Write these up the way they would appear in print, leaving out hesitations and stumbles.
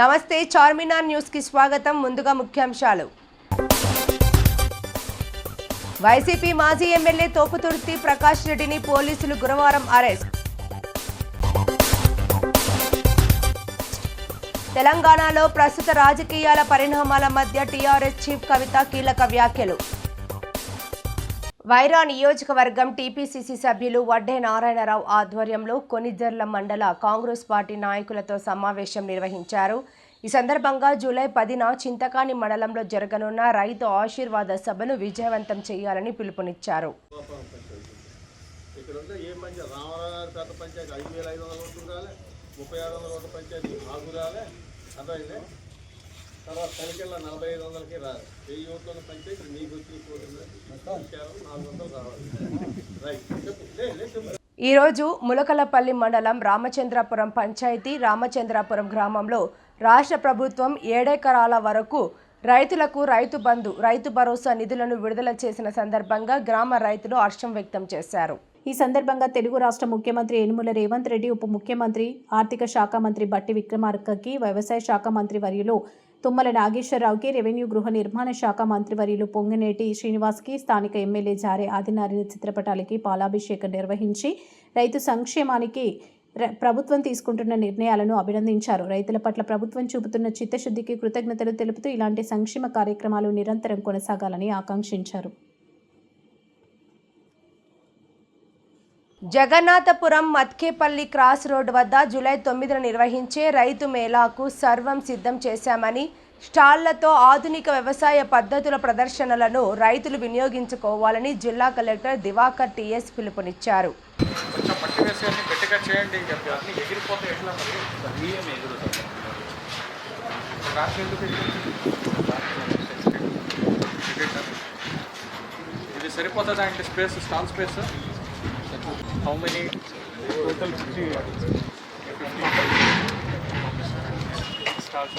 నమస్తే చార్మినార్ న్యూస్ కి స్వాగతం. ముందుగా ముఖ్యాంశాలు. వైసీపీ మాజీ ఎమ్మెల్యే తోపుతుర్తి ప్రకాష్ రెడ్డిని పోలీసులు గురువారం అరెస్ట్. తెలంగాణలో ప్రస్తుత రాజకీయాల పరిణామాల మధ్య టీఆర్ఎస్ చీఫ్ కవిత కీలక వ్యాఖ్యలు. వైరా నియోజకవర్గం టీపీసీసీ సభ్యులు వడ్డే నారాయణరావు ఆధ్వర్యంలో కొనిజర్ల మండల కాంగ్రెస్ పార్టీ నాయకులతో సమావేశం నిర్వహించారు. ఈ సందర్భంగా జూలై 10న చింతకాని మండలంలో జరగనున్న రైతు ఆశీర్వాద సభను విజయవంతం చేయాలని పిలుపునిచ్చారు. తర్వాత తనిఖీల 4500కి రాదు 1000 ఓట్లను పంచాయతీ మీకు వచ్చి 400 రావాలి. ఈరోజు ములకలపల్లి మండలం రామచంద్రాపురం పంచాయతీ రామచంద్రాపురం గ్రామంలో రాష్ట్ర ప్రభుత్వం 7 ఎకరాల వరకు రైతులకు రైతు బంధు రైతు భరోసా నిధులను విడుదల చేసిన సందర్భంగా గ్రామ రైతులు హర్షం వ్యక్తం చేశారు. ఈ సందర్భంగా తెలుగు రాష్ట్ర ముఖ్యమంత్రి యనుమల రేవంత్ రెడ్డి, ఉప ముఖ్యమంత్రి ఆర్థిక శాఖ మంత్రి బట్టి విక్రమార్కకి, వ్యవసాయ శాఖ మంత్రి వర్యులు తుమ్మల నాగేశ్వరరావుకి, రెవెన్యూ గృహ నిర్మాణ శాఖ మంత్రి వర్యులు పొంగినేటి శ్రీనివాస్కి, స్థానిక ఎమ్మెల్యే జారే ఆదినారాయణ చిత్రపటాలకి పాలాభిషేకం నిర్వహించి రైతు సంక్షేమానికి ప్రభుత్వం తీసుకుంటున్న నిర్ణయాలను అభినందించారు. రైతుల పట్ల ప్రభుత్వం చూపుతున్న చిత్తశుద్ధికి కృతజ్ఞతలు తెలుపుతూ ఇలాంటి సంక్షేమ కార్యక్రమాలు నిరంతరం కొనసాగాలని ఆకాంక్షించారు. జగన్నాథపురం మత్కేపల్లి క్రాస్ రోడ్ వద్ద జూలై 9న నిర్వహించే రైతు మేళాకు సర్వం సిద్ధం చేశామని, స్టాళ్లతో ఆధునిక వ్యవసాయ పద్ధతుల ప్రదర్శనలను రైతులు వినియోగించుకోవాలని జిల్లా కలెక్టర్ దివాకర్ టీఎస్ పిలుపునిచ్చారు. ఇది సరిపోతుందా అంటే space stall space how many total 50 stalls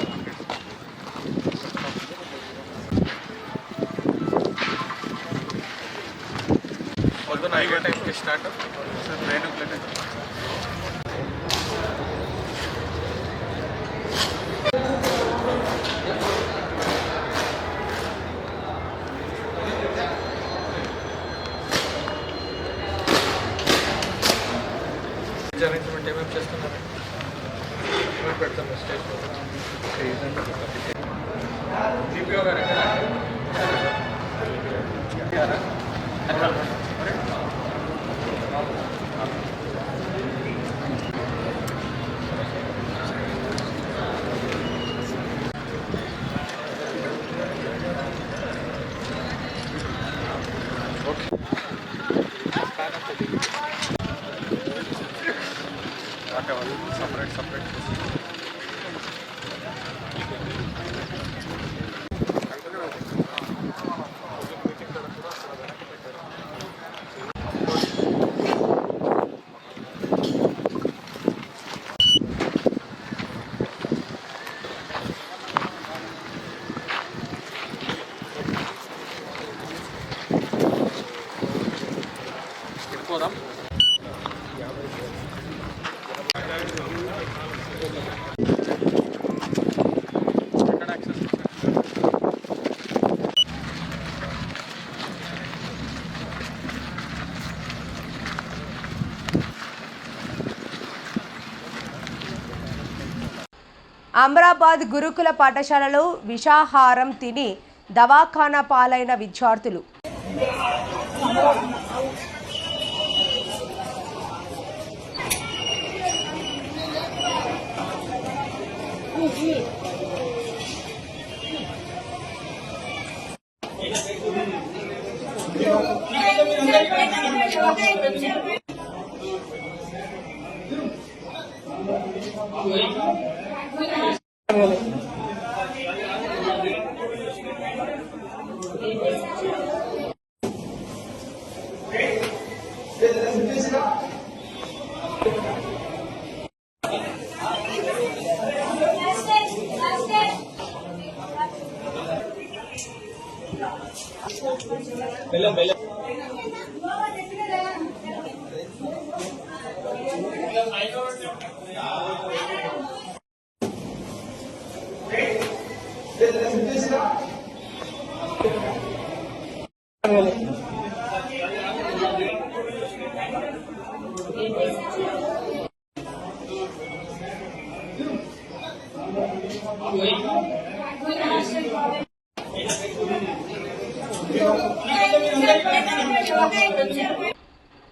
పొద్దున 5 గంటలకి స్టార్ట్ సార్ 9 o'clock. అరేంజ్మెంట్ ఏమేమి చేస్తున్నారు పెడతాను స్టేజ్ డిపిఓ గారు separate పోదాం. అమరాబాద్ గురుకుల పాఠశాలలో విషాహారం తిని దవాఖానా పాలైన విద్యార్థులు.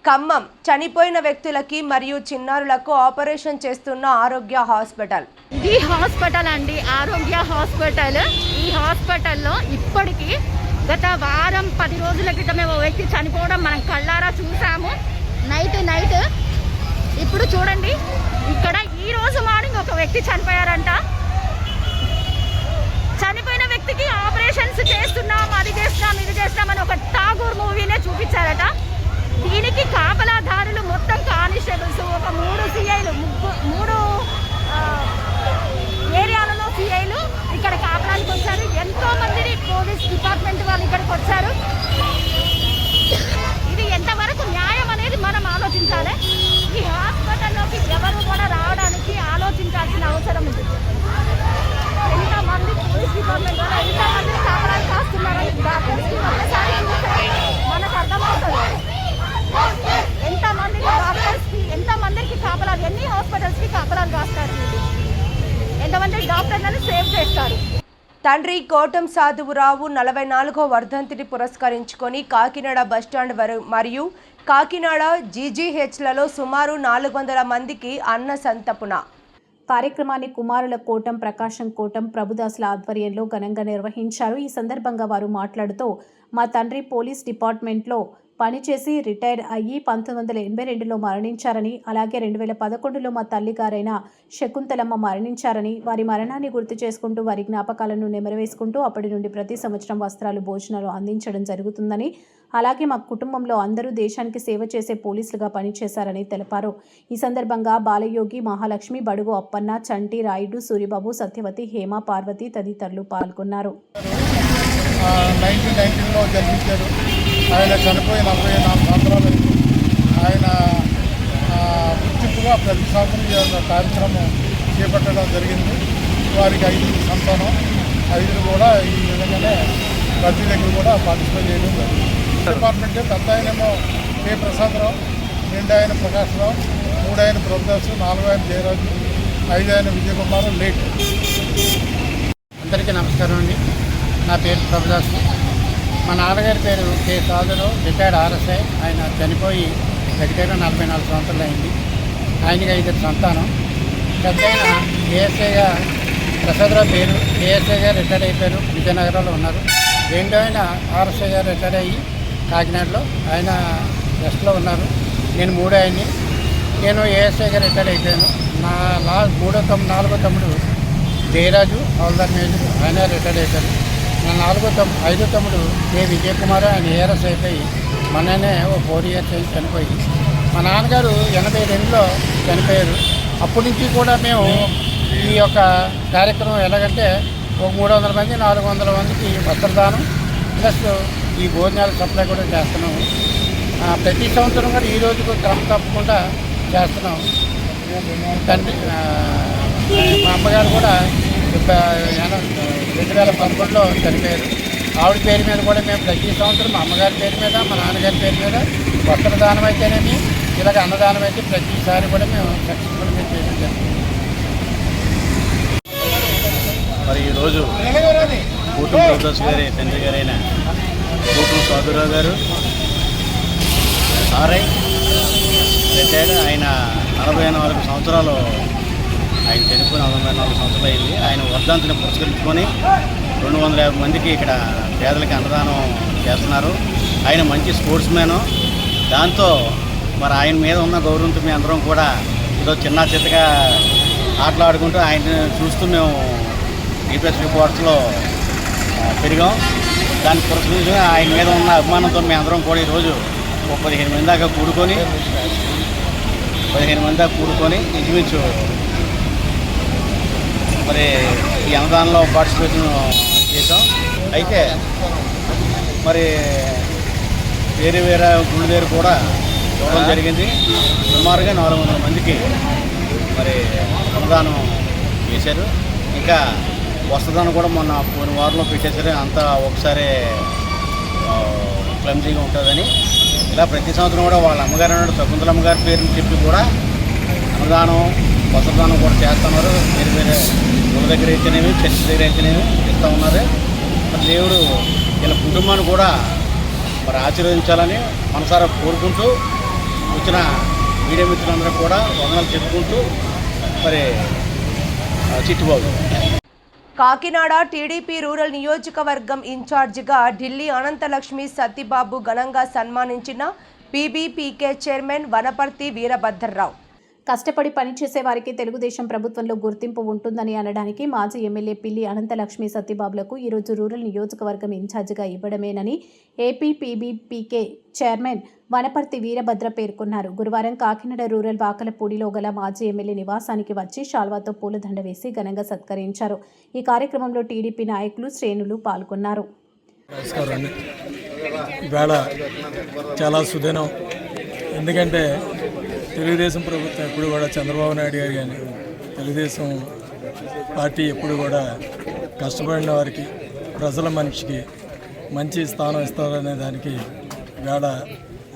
ఖమ్మం చనిపోయిన వ్యక్తులకి మరియు చిన్నారులకు ఆపరేషన్ చేస్తున్న ఆరోగ్య హాస్పిటల్. ఇది హాస్పిటల్ అండి, ఆరోగ్య హాస్పిటల్. ఈ హాస్పిటల్లో ఇప్పటికీ గత వారం 10 రోజుల క్రితమే ఓ వ్యక్తి చనిపోవడం మనం కళ్ళారా చూసాము. నైట్ ఇప్పుడు చూడండి, ఇక్కడ ఈ రోజు మార్నింగ్ ఒక వ్యక్తి చనిపోయారంట. చనిపోయిన వ్యక్తికి ఆపరేషన్స్ చేస్తున్నాం, అది చేస్తున్నాం, ఇది చేస్తున్నామని ఒక ఠాగూర్ మూవీనే చూపించారట. దీనికి కాపలాదారులు మొత్తం కానిస్టేబుల్స్, ఒక 3 సిఐలు, 3 ఏరియాలలో సిఐలు ఇక్కడ కాపలానికి వచ్చారు. ఎంతో మందిని పోలీస్ డిపార్ట్మెంట్ వాళ్ళు ఇక్కడికి వచ్చారు. ఇది ఎంతవరకు న్యాయం అనేది మనం ఆలోచించాలి. ఈ హాస్పిటల్లోకి ఎవరు కూడా రావడానికి ఆలోచించాల్సిన అవసరం ఉంది. ఎంతమంది పోలీస్ డిపార్ట్మెంట్ వాళ్ళు ఎంతమంది కాపలాలు కాస్తున్నారని డాక్టర్స్కి ఒకసారి చూస్తే మనకు అర్థమవుతుంది. ఎంతమంది డాక్టర్స్కి, ఎంతమందికి కాపలాలు, ఎన్ని హాస్పిటల్స్కి కాపలాలు కాస్తారు, ఎంతమంది డాక్టర్లను సేవ్ చేస్తారు. తండ్రి కోటం సాధువురావు 44వ వర్ధంతిని పురస్కరించుకొని కాకినాడ బస్టాండ్ మరియు కాకినాడ జీజీహెచ్లలో సుమారు 400 మందికి అన్న సంతర్పణ కార్యక్రమాన్ని కుమారుల కోటం, ప్రకాశం కోటం, ప్రభుదాసుల ఆధ్వర్యంలో ఘనంగా నిర్వహించారు. ఈ సందర్భంగా వారు మాట్లాడుతూ, మా తండ్రి పోలీస్ డిపార్ట్మెంట్లో పనిచేసి రిటైర్ అయ్యి 1982లో మరణించారని, అలాగే 2011లో మా తల్లిగారైన శకుంతలమ్మ మరణించారని, వారి మరణాన్ని గుర్తు చేసుకుంటూ వారి జ్ఞాపకాలను నెమరవేసుకుంటూ అప్పటి నుండి ప్రతి సంవత్సరం వస్త్రాలు, భోజనాలు అందించడం జరుగుతుందని, అలాగే మా కుటుంబంలో అందరూ దేశానికి సేవ చేసే పోలీసులుగా పనిచేశారని తెలిపారు. ఈ సందర్భంగా బాలయోగి, మహాలక్ష్మి, బడుగు అప్పన్న, చంటి, రాయుడు, సూరిబాబు, సత్యవతి, హేమ, పార్వతి తదితరులు పాల్గొన్నారు. 1919లో జన్మించారు. ఆయన చనిపోయి 44 సంవత్సరాలు. ఆయన గుర్తింపుగా ప్రతి సంవత్సరం కార్యక్రమం చేపట్టడం జరిగింది. వారికి 5 సంతానం, 5 కూడా ఈ విధంగానే ప్రతి దగ్గర కూడా పార్టిసిపేట్ చేయడం జరిగింది. డిపార్ట్మెంట్ పెద్ద ఆయనేమో కె ప్రసాదరావు, 2 ఆయన ప్రకాశ్రావు, 3 ఆయన ప్రభుదాసు, 4 ఆయన జయరాజు, 5 ఆయన విజయకుమారు లేట్. అందరికీ నమస్కారం అండి. నా పేరు ప్రభుదాసు. మా నాన్నగారి పేరు కె సాధురావు, రిటైర్డ్ ఆర్ఎస్ఐ. ఆయన చనిపోయి దగ్గర 44 సంవత్సరాలు అయింది. ఆయనకి 5 సంతానం. పెద్ద ఆయన ఏఎస్ఐగా ప్రసాదరావు పేరు, ఏఎస్ఐగా రిటైర్డ్ అయిపోయారు, విజయనగరంలో ఉన్నారు. 2 ఆయన ఆర్ఎస్ఐగా రిటైర్డ్ అయ్యి కాకినాడలో ఆయన రెస్ట్లో ఉన్నారు. నేను 3 ఆయన్ని. నేను ఏఎస్ఐగా రిటైర్డ్ అయిపోయాను. నా 4వ తమ్ముడు జయరాజు, హౌల్దార్ మేజర్, ఆయన రిటైర్డ్ అయిపోయారు. నా 5వ తమ్ముడు కె విజయకుమార్, ఆయన ఏఆర్ఎస్ అయిపోయి మొన్ననే ఓ 4 ఇయర్స్ అయింది చనిపోయి. మా నాన్నగారు 82లో చనిపోయారు. అప్పటి నుంచి కూడా మేము ఈ యొక్క కార్యక్రమం ఎలాగంటే ఒక 300 మంది 400 మందికి వస్త్రదానం ప్లస్ ఈ భోజనాల సప్లై కూడా చేస్తున్నాము. ప్రతి సంవత్సరం కూడా ఈ రోజుకు క్రమం తప్పకుండా చేస్తున్నాం. తండ్రి మా అమ్మగారు కూడా 2011లో చనిపోయారు. ఆవిడ పేరు మీద కూడా మేము ప్రతి సంవత్సరం మా అమ్మగారి పేరు మీద, మా నాన్నగారి పేరు మీద వస్త్రదానం అయితేనేమి, ఇలాగ అన్నదానం అయితే ప్రతిసారి కూడా మేము సక్సెస్ఫుల్గా చేయడం జరుగుతుంది. మరి ఈరోజు కోటం ప్రభుదాస్ గారి తండ్రి గారైన కోటం సాధురావు గారు ఆర్ఐ రిటైర్డ్. ఆయన 44 సంవత్సరాలు, ఆయన చనిపోయిన 44 సంవత్సరాలు అయింది. ఆయన వర్ధంతిని పురస్కరించుకొని 250 మందికి ఇక్కడ పేదలకి అన్నదానం చేస్తున్నారు. ఆయన మంచి స్పోర్ట్స్ మ్యాను. దాంతో మరి ఆయన మీద ఉన్న గౌరవంతో మేము అందరం కూడా ఏదో చిన్న చిత్తగా ఆటలాడుకుంటూ ఆయన చూస్తూ మేము డిప్రెస్ రిపోర్ట్స్లో పెరిగాం. దాన్ని పురస్కరించి ఆయన మీద ఉన్న అభిమానంతో మేము అందరం కూడా ఈరోజు 15 మంది దాకా కూడుకొని ఇంచుమించు మరి ఈ అన్నదానంలో పార్టిసిపేషన్ చేసాం. అయితే మరి వేరే గుళ్ళ దగ్గర కూడా ఇవ్వడం జరిగింది. సుమారుగా 400 మందికి మరి అన్నదానం చేశారు. ఇంకా వస్తుందని కూడా మొన్న పోయిన వారంలో పెట్టేసరి అంతా ఒకసారి క్లమ్జీగా ఉంటుందని ఇలా ప్రతి సంవత్సరం కూడా వాళ్ళ అమ్మగారు అన్నాడు శకుంతల అమ్మగారి పేరుని చెప్పి కూడా అన్నదానం వస్త్రదానం కూడా చేస్తున్నారు. వేరే వేరే గుళ్ళ దగ్గర అయితేనేమి చర్చి దగ్గర అయితేనేమి ఇస్తూ ఉన్నారు. మరి దేవుడు వీళ్ళ కుటుంబాన్ని కూడా మరి ఆశీర్వదించాలని మనసారా కోరుకుంటూ వచ్చిన మీడియా మిత్రులందరూ కూడా వందనాలు చెప్పుకుంటూ మరి చిట్టుబాబు. కాకినాడ టీడీపీ రూరల్ నియోజకవర్గం ఇన్ఛార్జిగా ఢిల్లీ అనంతలక్ష్మి సత్యబాబు ఘనంగా సన్మానించిన పీబీపీకే చైర్మన్ వనపర్తి వీరభద్రరావు. కష్టపడి పనిచేసే వారికి తెలుగుదేశం ప్రభుత్వంలో గుర్తింపు ఉంటుందని అనడానికి మాజీ ఎమ్మెల్యే పిల్లి అనంతలక్ష్మి సత్యబాబులకు ఈరోజు రూరల్ నియోజకవర్గం ఇన్ఛార్జిగా ఇవ్వడమేనని ఏపీ పీబీపీకే చైర్మన్ వనపర్తి వీరభద్ర పేర్కొన్నారు. గురువారం కాకినాడ రూరల్ వాకలపూడిలో గల మాజీ ఎమ్మెల్యే నివాసానికి వచ్చి శాల్వాతో పూలదండ వేసి ఘనంగా సత్కరించారు. ఈ కార్యక్రమంలో టీడీపీ నాయకులు శ్రేణులు పాల్గొన్నారు. చాలా సుదినం, ఎందుకంటే తెలుగుదేశం ప్రభుత్వం ఎప్పుడు కూడా చంద్రబాబు నాయుడు గారు కానీ తెలుగుదేశం పార్టీ ఎప్పుడు కూడా కష్టపడిన వారికి ప్రజల మనిషికి మంచి స్థానం ఇస్తారనే దానికి వేళ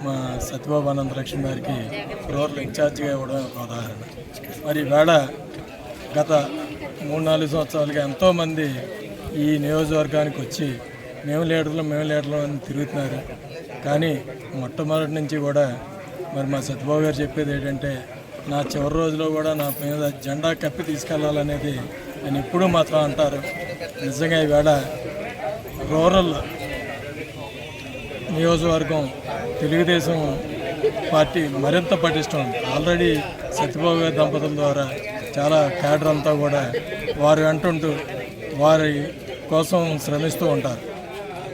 మా సత్యబాబు అనంతలక్ష్మి గారికి రూరల్ ఇన్ఛార్జిగా ఇవ్వడం ఒక ఉదాహరణ. మరి వేళ గత 3-4 సంవత్సరాలుగా ఎంతోమంది ఈ నియోజకవర్గానికి వచ్చి మేము లీడర్లు అని తిరుగుతున్నారు. కానీ మొట్టమొదటి నుంచి కూడా మరి మా సత్యబాబు గారు చెప్పేది ఏంటంటే నా చివరి రోజులో కూడా నా మీద జెండా కప్పి తీసుకెళ్లాలనేది ఆయన ఎప్పుడూ మాత్రం అంటారు. నిజంగా ఈవేళ రూరల్ నియోజకవర్గం తెలుగుదేశం పార్టీ మరింత పటిష్టం. ఆల్రెడీ సత్యబాబు గారి దంపతుల ద్వారా చాలా క్యాడర్ అంతా కూడా వారు అంటుంటూ వారి కోసం శ్రమిస్తూ ఉంటారు.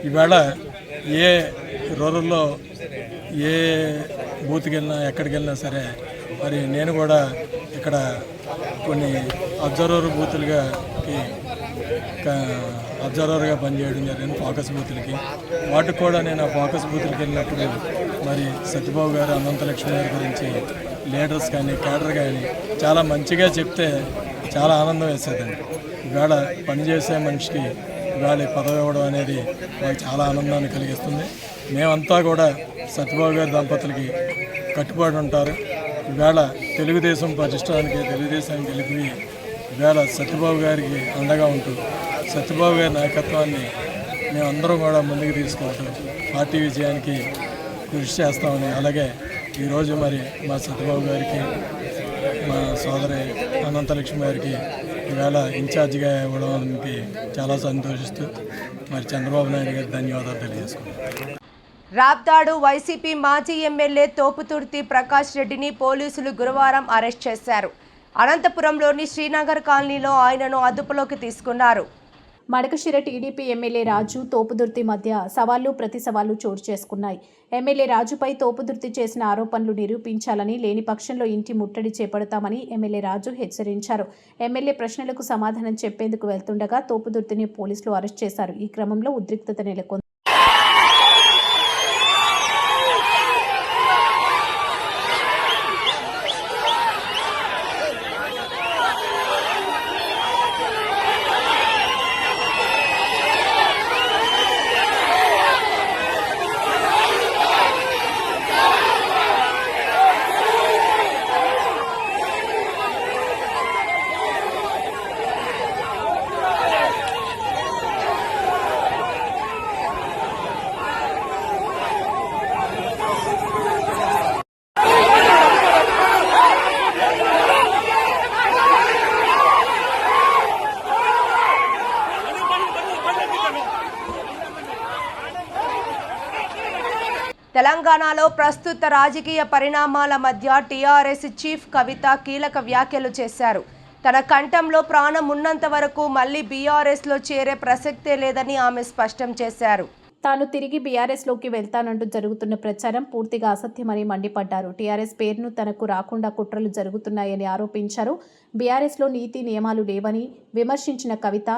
ఈవేళ ఏ రూరల్లో ఏ బూత్కి వెళ్ళినా ఎక్కడికి వెళ్ళినా సరే మరి నేను కూడా ఇక్కడ కొన్ని అబ్జర్వర్ బూతులుగా అబ్జర్వర్గా పనిచేయడం జరిగింది. ఫోకస్ బూతులకి వాటికి కూడా నేను ఆ ఫోకస్ బూతులకి వెళ్ళినప్పుడు మరి సత్యబాబు గారు అనంతలక్ష్మి గారి గురించి లీడర్స్ కానీ క్యాడర్ కానీ చాలా మంచిగా చెప్తే చాలా ఆనందం వేసేదండి. ఇవాళ పనిచేసే మనిషికి ఇవాళ పదవి ఇవ్వడం అనేది మాకు చాలా ఆనందాన్ని కలిగిస్తుంది. మేమంతా కూడా సత్యబాబు గారి దంపతులకి కట్టుబడి ఉంటారు. ఇవాళ తెలుగుదేశం ప్రతిష్టానికి తెలుగుదేశానికి గెలిపి ఇవాళ సత్యబాబు గారికి అండగా ఉంటూ సత్యబాబు గారి నాయకత్వాన్ని మేమందరం కూడా ముందుకు తీసుకుంటూ పార్టీ విజయానికి కృషి చేస్తామని, అలాగే ఈరోజు మరి మా సత్యబాబు గారికి మా సోదరి అనంతలక్ష్మి గారికి ఈవేళ ఇన్ఛార్జిగా ఇవ్వడానికి చాలా సంతోషిస్తూ మరి చంద్రబాబు నాయుడు గారికి ధన్యవాదాలు తెలియజేసుకుంటాం. రాప్తాడు వైసీపీ మాజీ ఎమ్మెల్యే తోపుతుర్తి ప్రకాష్ రెడ్డిని పోలీసులు గురువారం అరెస్ట్ చేశారు. అనంతపురంలోని శ్రీనగర్ కాలనీలో ఆయనను అదుపులోకి తీసుకున్నారు. మడకశిర టీడీపీ ఎమ్మెల్యే రాజు తోపుదుర్తి మధ్య సవాళ్లు ప్రతి సవాళ్లు చోటు చేసుకున్నాయి. ఎమ్మెల్యే రాజుపై తోపుదుర్తి చేసిన ఆరోపణలు నిరూపించాలని, లేని పక్షంలో ఇంటి ముట్టడి చేపడతామని ఎమ్మెల్యే రాజు హెచ్చరించారు. ఎమ్మెల్యే ప్రశ్నలకు సమాధానం చెప్పేందుకు వెళ్తుండగా తోపుదుర్తిని పోలీసులు అరెస్ట్ చేశారు. ఈ క్రమంలో ఉద్రిక్తత నెలకొంది. తెలంగాణలో ప్రస్తుత రాజకీయ పరిణామాల మధ్య టీఆర్ఎస్ చీఫ్ కవిత కీలక వ్యాఖ్యలు చేశారు. తన కంఠంలో ప్రాణం ఉన్నంత వరకు మళ్లీ బీఆర్ఎస్లో చేరే ప్రసక్తే లేదని ఆమె స్పష్టం చేశారు. తాను తిరిగి బీఆర్ఎస్లోకి వెళ్తానంటూ జరుగుతున్న ప్రచారం పూర్తిగా అసత్యమని మండిపడ్డారు. టీఆర్ఎస్ పేరును తనకు రాకుండా కుట్రలు జరుగుతున్నాయని ఆరోపించారు. బీఆర్ఎస్లో నీతి నియమాలు లేవని విమర్శించిన కవిత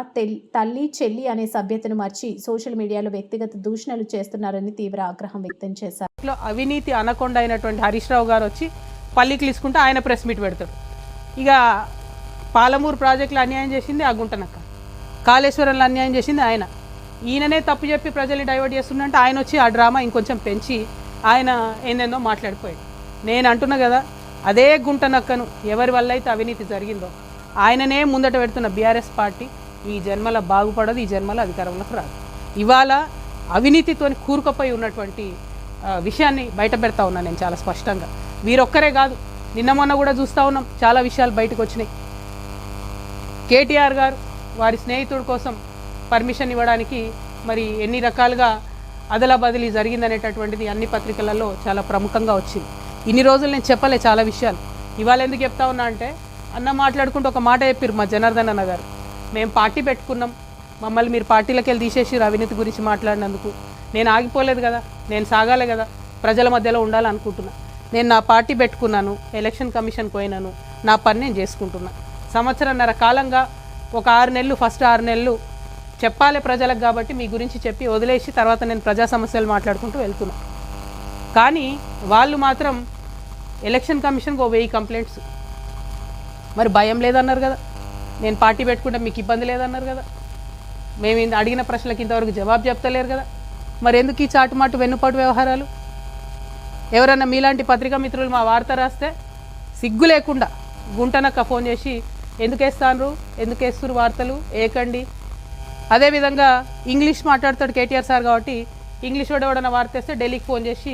తల్లి చెల్లి అనే సభ్యతను మర్చి సోషల్ మీడియాలో వ్యక్తిగత దూషణలు చేస్తున్నారని తీవ్ర ఆగ్రహం వ్యక్తం చేశారు. అవినీతి అనకొండ అయినటువంటి హరీష్ రావు గారు వచ్చి పల్లికి తీసుకుంటే ఆయన ప్రెస్ మీట్ పెడతాడు. ఇక పాలమూరు ప్రాజెక్టులో అన్యాయం చేసింది ఆ గుంటనక్క. కాళేశ్వరంలో అన్యాయం చేసింది ఆయన. ఈయననే తప్పు చెప్పి ప్రజల్ని డైవర్ట్ చేస్తుందంటే ఆయన వచ్చి ఆ డ్రామా ఇంకొంచెం పెంచి ఆయన ఏందేందో మాట్లాడిపోయాడు. నేను అంటున్నా కదా, అదే గుంట నక్కను ఎవరి వల్ల అయితే అవినీతి జరిగిందో ఆయననే ముందట పెడుతున్న బీఆర్ఎస్ పార్టీ ఈ జన్మల బాగుపడదు, ఈ జన్మల అధికారంలోకి రాదు. ఇవాళ అవినీతితో కూరుకుపోయి ఉన్నటువంటి విషయాన్ని బయట పెడతా ఉన్నాను నేను చాలా స్పష్టంగా. వీరొక్కరే కాదు, నిన్న మొన్న కూడా చూస్తూ ఉన్నాం, చాలా విషయాలు బయటకు వచ్చినాయి. కేటీఆర్ గారు వారి స్నేహితుడి కోసం పర్మిషన్ ఇవ్వడానికి మరి ఎన్ని రకాలుగా అదలా బదిలీ జరిగిందనేటటువంటిది అన్ని పత్రికలలో చాలా ప్రముఖంగా వచ్చింది. ఇన్ని రోజులు నేను చెప్పలే చాలా విషయాలు. ఇవాళ ఎందుకు చెప్తా ఉన్నా అంటే, అన్న మాట్లాడుకుంటూ ఒక మాట చెప్పారు మా జనార్దన్ అన్న గారు, మేము పార్టీ పెట్టుకున్నాం, మమ్మల్ని మీరు పార్టీలకు వెళ్ళి తీసేసి అవినీతి గురించి మాట్లాడినందుకు. నేను ఆగిపోలేదు కదా, నేను సాగాలి కదా, ప్రజల మధ్యలో ఉండాలనుకుంటున్నా. నేను నా పార్టీ పెట్టుకున్నాను, ఎలక్షన్ కమిషన్ పోయినాను, నా పని నేను చేసుకుంటున్నా. సంవత్సరన్నర కాలంగా ఒక 6 నెలలు, ఫస్ట్ 6 నెలలు చెప్పాలి ప్రజలకు కాబట్టి మీ గురించి చెప్పి వదిలేసి తర్వాత నేను ప్రజా సమస్యలు మాట్లాడుకుంటూ వెళ్తున్నా. కానీ వాళ్ళు మాత్రం ఎలక్షన్ కమిషన్కి 1000 కంప్లైంట్స్. మరి భయం లేదన్నారు కదా, నేను పార్టీ పెట్టుకుంటే మీకు ఇబ్బంది లేదన్నారు కదా, మేము అడిగిన ప్రశ్నలకు ఇంతవరకు జవాబు చెప్తలేరు కదా, మరి ఎందుకు ఈ చాటుమాటు వెన్నుపాటు వ్యవహారాలు? ఎవరన్నా మీలాంటి పత్రికా మిత్రులు మా వార్త రాస్తే సిగ్గు లేకుండా గుంటనక్క ఫోన్ చేసి ఎందుకు వేస్తాను, ఎందుకు వేస్తున్నారు వార్తలు ఏకండి. అదేవిధంగా ఇంగ్లీష్ మాట్లాడతాడు కేటీఆర్ సార్ కాబట్టి ఇంగ్లీష్ వాడు ఎవడన్నా వార్త వేస్తే ఢిల్లీకి ఫోన్ చేసి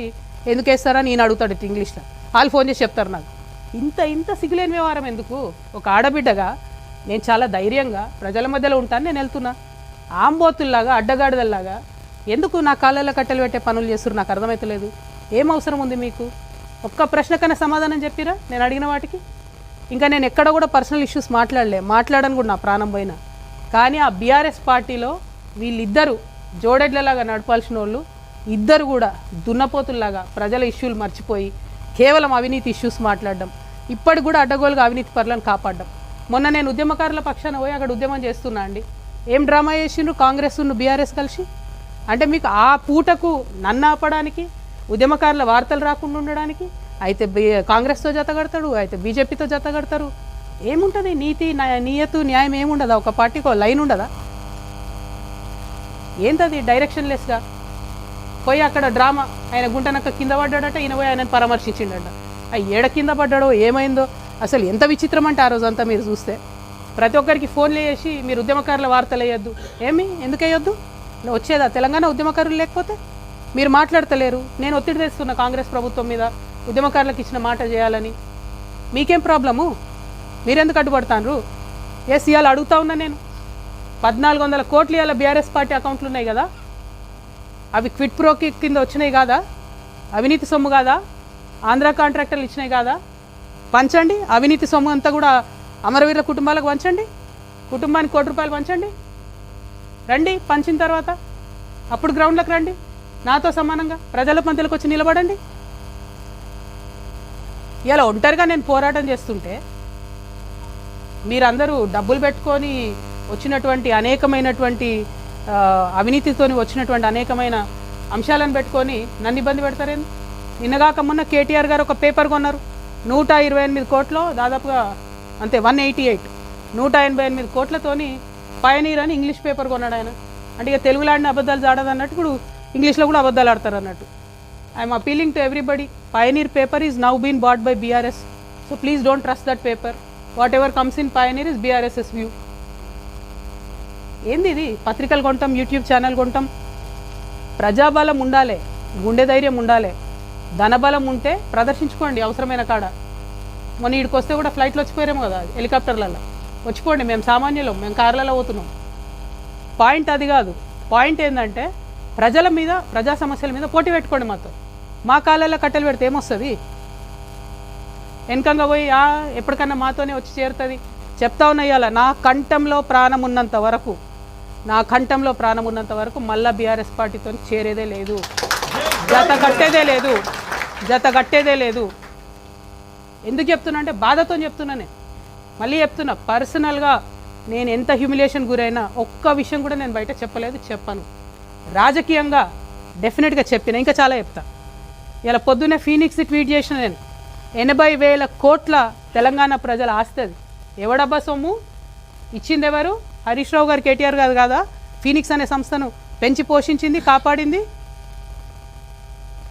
ఎందుకు వేస్తారని నేను అడుగుతాడు ఇంగ్లీష్లో. వాళ్ళు ఫోన్ చేసి చెప్తారు నాకు. ఇంత సిగ్గులేని వ్యవహారం ఎందుకు? ఒక ఆడబిడ్డగా నేను చాలా ధైర్యంగా ప్రజల మధ్యలో ఉంటాను, నేను వెళ్తున్నా. ఆంబోతుల్లాగా అడ్డగాడిదల్లాగా ఎందుకు నా కాళ్ళల్లో కట్టెలు పెట్టే పనులు చేస్తున్నారు నాకు అర్థమవుతలేదు. ఏం అవసరం ఉంది మీకు? ఒక్క ప్రశ్నకన్నా సమాధానం చెప్పిరా నేను అడిగిన వాటికి? ఇంకా నేను ఎక్కడ కూడా పర్సనల్ ఇష్యూస్ మాట్లాడను కూడా నా ప్రాణం పోయినా. కానీ ఆ బీఆర్ఎస్ పార్టీలో వీళ్ళిద్దరూ జోడెడ్లలాగా నడపాల్సిన వాళ్ళు ఇద్దరు కూడా దున్నపోతుల్లాగా ప్రజల ఇష్యూలు మర్చిపోయి కేవలం అవినీతి ఇష్యూస్ మాట్లాడడం, ఇప్పటికి కూడా అడ్డగోలుగా అవినీతి పరులను కాపాడడం. మొన్న నేను ఉద్యమకారుల పక్షాన పోయి అక్కడ ఉద్యమం చేస్తున్నా అండి. ఏం డ్రామా చేసిండ్రు కాంగ్రెస్ బీఆర్ఎస్ కలిసి? అంటే మీకు ఆ పూటకు నన్ను ఆపడానికి, ఉద్యమకారుల వార్తలు రాకుండా ఉండడానికి అయితే కాంగ్రెస్తో జత కడతాడు, అయితే బీజేపీతో జత కడతారు. ఏముంటుంది నీయతు న్యాయం ఏముండదా? ఒక పార్టీకి ఒక లైన్ ఉండదా? ఏంటది డైరెక్షన్లెస్గా పోయి అక్కడ డ్రామా. ఆయన గుంటనక్క కింద పడ్డాడట, ఈయన పోయి ఆయనను పరామర్శించిండట. ఏడ కింద పడ్డాడో ఏమైందో అసలు ఎంత విచిత్రం అంటే ఆ రోజంతా మీరు చూస్తే ప్రతి ఒక్కరికి ఫోన్లు చేసి మీరు ఉద్యమకారుల వార్తలు వేయొద్దు. ఎందుకు వేయొద్దు? వచ్చేదా తెలంగాణ ఉద్యమకారులు లేకపోతే? మీరు మాట్లాడతలేరు. నేను ఒత్తిడి తెస్తున్నా కాంగ్రెస్ ప్రభుత్వం మీద, ఉద్యమకారులకు ఇచ్చిన మాట చేయాలని. మీకేం ప్రాబ్లము? మీరెందుకు అడ్డుపడతారు? ఇవాళ అడుగుతా ఉన్నా నేను, 1400 కోట్లు ఇవాళ బీఆర్ఎస్ పార్టీ అకౌంట్లు ఉన్నాయి కదా, అవి క్విట్ ప్రో కింద వచ్చినాయి కాదా? అవినీతి సొమ్ము కాదా? ఆంధ్ర కాంట్రాక్టర్లు ఇచ్చినాయి కాదా? పంచండి. అవినీతి సొమ్ము అంతా కూడా అమరవీరుల కుటుంబాలకు పంచండి. కుటుంబానికి ₹1 కోటి పంచండి. రండి, పంచిన తర్వాత అప్పుడు గ్రౌండ్లకు రండి, నాతో సమానంగా ప్రజల మధ్యలోకి వచ్చి నిలబడండి. ఇలా ఒంటరిగా నేను పోరాటం చేస్తుంటే మీరందరూ డబ్బులు పెట్టుకొని వచ్చినటువంటి అనేకమైనటువంటి అవినీతితో వచ్చినటువంటి అనేకమైన అంశాలను పెట్టుకొని నన్ను ఇబ్బంది పెడతారేంది? నిన్నగాక మొన్న కేటీఆర్ గారు ఒక పేపర్ కొన్నారు 128 కోట్లో, దాదాపుగా అంతే 188, 188 కోట్లతోని పయనీర్ అని ఇంగ్లీష్ పేపర్ కొన్నాడు ఆయన. అంటే ఇక తెలుగులో ఆడిన అబద్ధాలు జాడదు అన్నట్టు ఇప్పుడు ఇంగ్లీష్లో కూడా అబద్ధాలు ఆడతారు అన్నట్టు. I'm appealing to everybody, Pioneer paper is now been bought by BRS. So please don't trust that paper. Whatever comes in Pioneer is BRS's view. ఏంది ఇది? పత్రికలు కొంటాం, యూట్యూబ్ ఛానల్ కొంటాం. ప్రజాబలం ఉండాలి, గుండె ధైర్యం ఉండాలి, ధనబలం ఉంటే ప్రదర్శించుకోండి అవసరమైన కాడ. మొన్న ఇక్కడికి వస్తే కూడా ఫ్లైట్లో వచ్చిపోయారేమో కదా, హెలికాప్టర్లలో వచ్చిపోండి. మేము సామాన్యులం, మేము కార్లలో పోతున్నాం. పాయింట్ అది కాదు. పాయింట్ ఏంటంటే ప్రజల మీద, ప్రజా సమస్యల మీద పోటీ పెట్టుకోండి మాతో. మా కాళ్ళల్లో కట్టెలు పెడితే ఏమొస్తుంది? వెనకంగా పోయి ఎప్పటికన్నా మాతోనే వచ్చి చేరుతుంది. చెప్తా ఉన్నా ఇవాళ నా కంఠంలో ప్రాణం ఉన్నంత వరకు, నా కంఠంలో ప్రాణం ఉన్నంత వరకు మళ్ళీ బీఆర్ఎస్ పార్టీతో చేరేదే లేదు, జత కట్టేదే లేదు. ఎందుకు చెప్తున్నా అంటే బాధతో చెప్తున్నా. నేను మళ్ళీ చెప్తున్నా, పర్సనల్గా నేను ఎంత హ్యూమిలియేషన్ గురైనా ఒక్క విషయం కూడా నేను బయట చెప్పను. రాజకీయంగా డెఫినెట్గా చెప్పిన, ఇంకా చాలా చెప్తా. ఇలా పొద్దున్నే ఫీనిక్స్ ట్వీట్ చేసిన నేను, 80,000 కోట్ల తెలంగాణ ప్రజల ఆస్తి అది. ఎవడబ్బా సొమ్ము? ఇచ్చింది ఎవరు? హరీష్ రావు గారు కేటీఆర్ గారు కాదా ఫీనిక్స్ అనే సంస్థను పెంచి పోషించింది, కాపాడింది?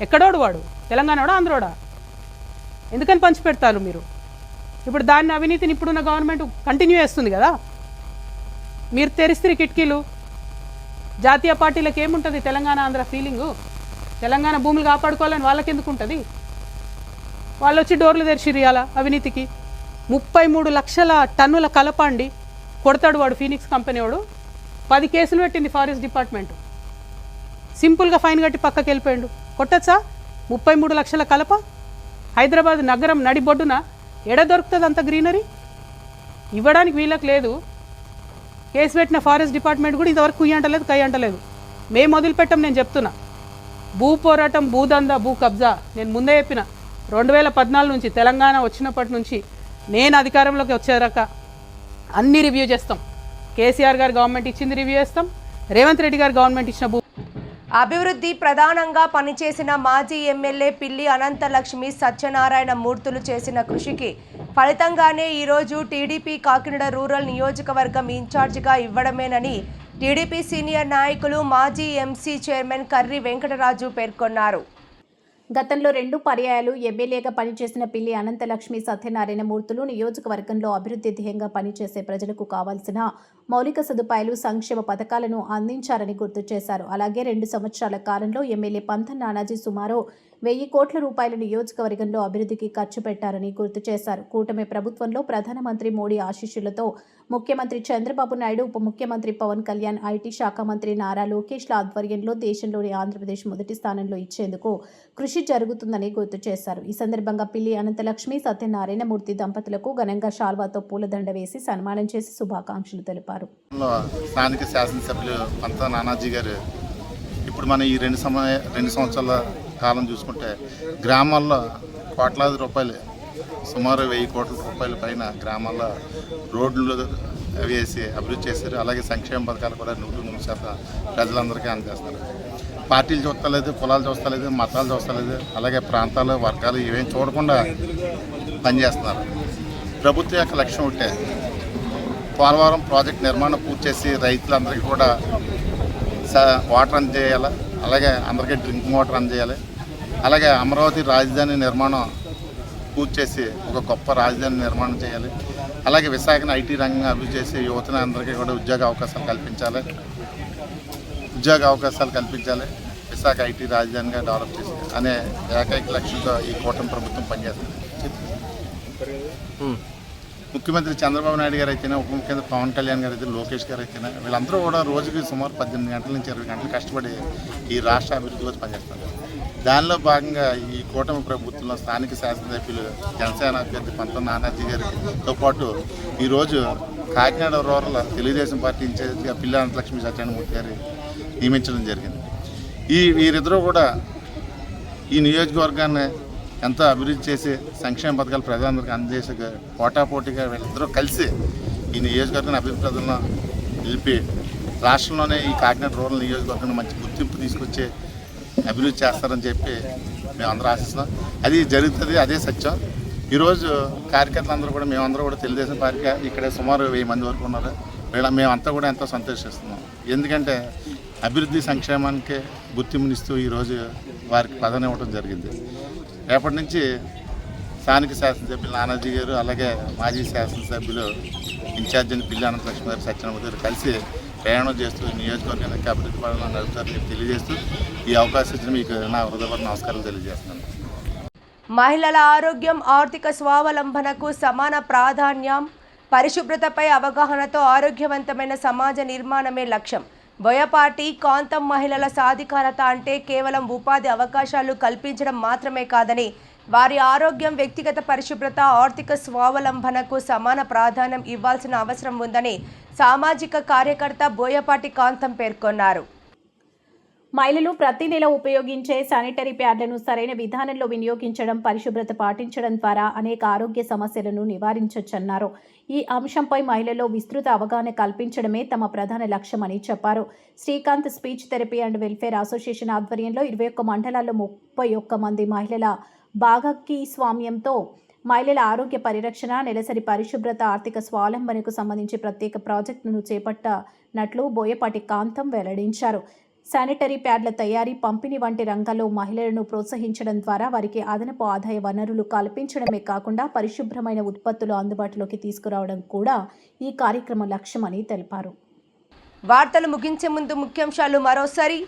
ఎక్కడోడు వాడు, తెలంగాణోడా ఆంధ్రోడా? ఎందుకని పంచిపెడతారు మీరు? ఇప్పుడు దాన్ని అవినీతిని ఇప్పుడున్న గవర్నమెంట్ కంటిన్యూ చేస్తుంది కదా. మీరు తెరిస్తే కిటికీలు. జాతీయ పార్టీలకు ఏముంటుంది తెలంగాణ ఆంధ్ర ఫీలింగు? తెలంగాణ భూములు కాపాడుకోవాలని వాళ్ళకి ఎందుకు ఉంటుంది? వాళ్ళు వచ్చి డోర్లు తెరిచిరియాల అవినీతికి. 33 లక్షల టన్నుల కలప అండి కొడతాడు వాడు, ఫీనిక్స్ కంపెనీ వాడు. 10 కేసులు పెట్టింది ఫారెస్ట్ డిపార్ట్మెంట్. సింపుల్గా ఫైన్ కట్టి పక్కకి వెళ్ళిపోయాడు. కొట్టచ్చా 33 లక్షల కలప? హైదరాబాద్ నగరం నడిబొడ్డున ఎడ దొరుకుతుంది అంత గ్రీనరీ? ఇవ్వడానికి వీళ్ళకి లేదు. కేసు పెట్టిన ఫారెస్ట్ డిపార్ట్మెంట్ కూడా ఇంతవరకు కుయ్యి అంటలేదు, కై అంటలేదు. మేము వదిలిపెట్టాం. నేను చెప్తున్నా, భూ పోరాటం, భూదందా, భూ కబ్జా నేను ముందే చెప్పిన. 2014 నుంచి తెలంగాణ వచ్చినప్పటి నుంచి నేను అధికారంలోకి వచ్చేదాకా అన్ని రివ్యూ చేస్తాం. కేసీఆర్ గారు గవర్నమెంట్ ఇచ్చింది రివ్యూ చేస్తాం, రేవంత్ రెడ్డి గారు గవర్నమెంట్ ఇచ్చిన అభివృద్ధి ప్రధానంగా పనిచేసిన మాజీ ఎమ్మెల్యే పిల్లి అనంతలక్ష్మి సత్యనారాయణ మూర్తులు చేసిన కృషికి ఫలితంగానే ఈరోజు టీడీపీ కాకినాడ రూరల్ నియోజకవర్గం ఇన్ఛార్జిగా ఇవ్వడమేనని టీడీపీ సీనియర్ నాయకులు మాజీ ఎంసీ చైర్మన్ కర్రి వెంకటరాజు పేర్కొన్నారు. గతంలో 2 పర్యాయాలు ఎమ్మెల్యేగా పనిచేసిన పిల్లి అనంతలక్ష్మి సత్యనారాయణ మూర్తులు నియోజకవర్గంలో అభివృద్ధి ధ్యేయంగా పనిచేసే ప్రజలకు కావాల్సిన మౌలిక సదుపాయాలు, సంక్షేమ పథకాలను అందించారని గుర్తు చేశారు. అలాగే 2 సంవత్సరాల కాలంలో ఎమ్మెల్యే పంతం నానాజీ సుమారు 1000 కోట్ల రూపాయల నియోజకవర్గంలో అభివృద్ధికి ఖర్చు పెట్టారని గుర్తు చేశారు. కూటమి ప్రభుత్వంలో ప్రధానమంత్రి మోడీ ఆశీస్సులతో ముఖ్యమంత్రి చంద్రబాబు నాయుడు, ఉప ముఖ్యమంత్రి పవన్ కళ్యాణ్, ఐటీ శాఖ మంత్రి నారా లోకేష్ల ఆధ్వర్యంలో దేశంలోని ఆంధ్రప్రదేశ్ మొదటి స్థానంలో ఇచ్చేందుకు కృషి జరుగుతుందని గుర్తు చేశారు. ఈ సందర్భంగా పిల్లి అనంతలక్ష్మి సత్యనారాయణ మూర్తి దంపతులకు ఘనంగా శాల్వాతో పూలదండ వేసి సన్మానం చేసి శుభాకాంక్షలు తెలిపారు. స్థానిక శాసనసభ్యులు పంతం నానాజీ గారు ఇప్పుడు మన ఈ 2 సంవత్సరాల కాలం చూసుకుంటే గ్రామాల్లో కోట్లాది రూపాయలు, సుమారు 1000 కోట్ల రూపాయల పైన గ్రామాల్లో రోడ్లు వేసి అభివృద్ధి చేశారు. అలాగే సంక్షేమ పథకాలు కూడా 100% ప్రజలందరికీ అందజేస్తారు. పార్టీలు చూస్తలేదు, కులాలు చూస్తలేదు, మతాలు చూస్తలేదు, అలాగే ప్రాంతాలు, వర్గాలు ఇవేం చూడకుండా పనిచేస్తున్నారు. ప్రభుత్వం యొక్క లక్ష్యం ఉంటే పోలవరం ప్రాజెక్ట్ నిర్మాణం పూర్తి చేసి రైతులందరికీ కూడా వాటర్ అందజేయాలి, అలాగే అందరికీ డ్రింకింగ్ వాటర్ అందజేయాలి. అలాగే అమరావతి రాజధాని నిర్మాణం పూర్తి చేసి ఒక గొప్ప రాజధాని నిర్మాణం చేయాలి. అలాగే విశాఖను ఐటీ రంగంగా అభివృద్ధి చేసి యువతని అందరికీ కూడా ఉద్యోగ అవకాశాలు కల్పించాలి. విశాఖ ఐటీ రాజధానిగా డెవలప్ చేసి అనే ఏకైక లక్ష్యంతో ఈ కూటమి ప్రభుత్వం పనిచేస్తుంది. ముఖ్యమంత్రి చంద్రబాబు నాయుడు గారు అయితేనే, ఉప ముఖ్యమంత్రి పవన్ కళ్యాణ్ గారు అయితే, లోకేష్ గారు అయితేనే, వీళ్ళందరూ కూడా రోజుకి సుమారు 18 గంటల నుంచి 20 గంటలు కష్టపడి ఈ రాష్ట్ర అభివృద్ధి కోసం పనిచేస్తారు. దానిలో భాగంగా ఈ కూటమి ప్రభుత్వంలో స్థానిక శాసనసభ్యులు జనసేన అభ్యర్థి పంతం నానాజీ గారితో పాటు ఈరోజు కాకినాడ రూరల్ తెలుగుదేశం పార్టీ ఇన్ఛార్జిగా పిల్లి అనంతలక్ష్మి సత్యనారాయణమూర్తి గారి నియమించడం జరిగింది. వీరిద్దరూ కూడా ఈ నియోజకవర్గాన్ని ఎంతో అభివృద్ధి చేసి సంక్షేమ పథకాలు ప్రజలందరికీ అందజేసే పోటాపోటీగా వీళ్ళిద్దరూ కలిసి ఈ నియోజకవర్గాన్ని అభివృద్ధి ప్రజలను నిలిపి రాష్ట్రంలోనే ఈ కాకినాడ రూరల్ నియోజకవర్గాన్ని మంచి గుర్తింపు తీసుకొచ్చి అభివృద్ధి చేస్తారని చెప్పి మేము అందరూ ఆశిస్తున్నాం. అది జరుగుతుంది, అదే సత్యం. ఈరోజు కార్యకర్తలందరూ కూడా, మేమందరూ కూడా తెలుగుదేశం పార్టీ ఇక్కడ సుమారు 1000 మంది వరకు ఉన్నారు. మేమంతా కూడా ఎంతో సంతోషిస్తున్నాం. ఎందుకంటే అభివృద్ధి సంక్షేమానికి గుర్తింపునిస్తూ ఈరోజు వారికి పదవి ఇవ్వడం జరిగింది. రేపటి నుంచి స్థానిక శాసనసభ్యులు నానాజీ గారు, అలాగే మాజీ శాసనసభ్యులు ఇన్ఛార్జిని పిల్లి అనంతలక్ష్మి గారు, సత్యనారాయణ గారు కలిసి ప్రయాణం చేస్తూ నియోజకవర్గానికి అభివృద్ధి పడాలని నడుపుతారని తెలియజేస్తూ ఈ అవకాశం ఇచ్చిన మీకు నా హృదయపూర్వక నమస్కారాలు తెలియజేస్తున్నాను. మహిళల ఆరోగ్యం, ఆర్థిక స్వావలంబనకు సమాన ప్రాధాన్యం, పరిశుభ్రతపై అవగాహనతో ఆరోగ్యవంతమైన సమాజ నిర్మాణమే లక్ష్యం. బోయపాటి కాంతం మహిళల సాధికారత అంటే కేవలం ఉపాధి అవకాశాలు కల్పించడం మాత్రమే కాదని, వారి ఆరోగ్యం, వ్యక్తిగత పరిశుభ్రత, ఆర్థిక స్వావలంబనకు సమాన ప్రాధాన్యం ఇవ్వాల్సిన అవసరం ఉందని సామాజిక కార్యకర్త బోయపాటి కాంతం పేర్కొన్నారు. మహిళలు ప్రతి నెల ఉపయోగించే శానిటరీ ప్యాడ్లను సరైన విధానంలో వినియోగించడం, పరిశుభ్రత పాటించడం ద్వారా అనేక ఆరోగ్య సమస్యలను నివారించొచ్చన్నారు. ఈ అంశంపై మహిళల్లో విస్తృత అవగాహన కల్పించడమే తమ ప్రధాన లక్ష్యమని చెప్పారు. Srikanth speech therapy and welfare association ఆధ్వర్యంలో 21 మండలాల్లో 31 మంది మహిళల భాగస్వామ్యంతో మహిళల ఆరోగ్య పరిరక్షణ, నెలసరి పరిశుభ్రత, ఆర్థిక స్వావలంబనకు సంబంధించి ప్రత్యేక ప్రాజెక్టును చేపట్టనట్లు బోయపాటి కాంతం వెల్లడించారు. శానిటరీ ప్యాడ్ల తయారీ, పంపిణీ వంటి రంగాల్లో మహిళలను ప్రోత్సహించడం ద్వారా వారికి అదనపు ఆదాయ వనరులు కల్పించడమే కాకుండా పరిశుభ్రమైన ఉత్పత్తులు అందుబాటులోకి తీసుకురావడం కూడా ఈ కార్యక్రమం లక్ష్యమని తెలిపారు. వార్తలు ముగించే ముందు ముఖ్యాంశాలు మరోసారి.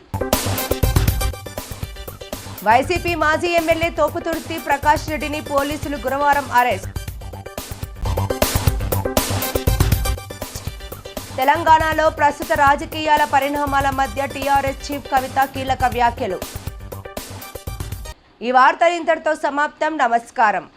వైసీపీ మాజీ ఎమ్మెల్యే తోపుతుర్తి ప్రకాష్ రెడ్డిని పోలీసులు గురువారం అరెస్ట్. తెలంగాణలో ప్రస్తుత రాజకీయాల పరిణామాల మధ్య టీఆర్ఎస్ చీఫ్ కవిత కీలక వ్యాఖ్యలు. ఈ వార్తలు ఇంతటితో సమాప్తం. నమస్కారం.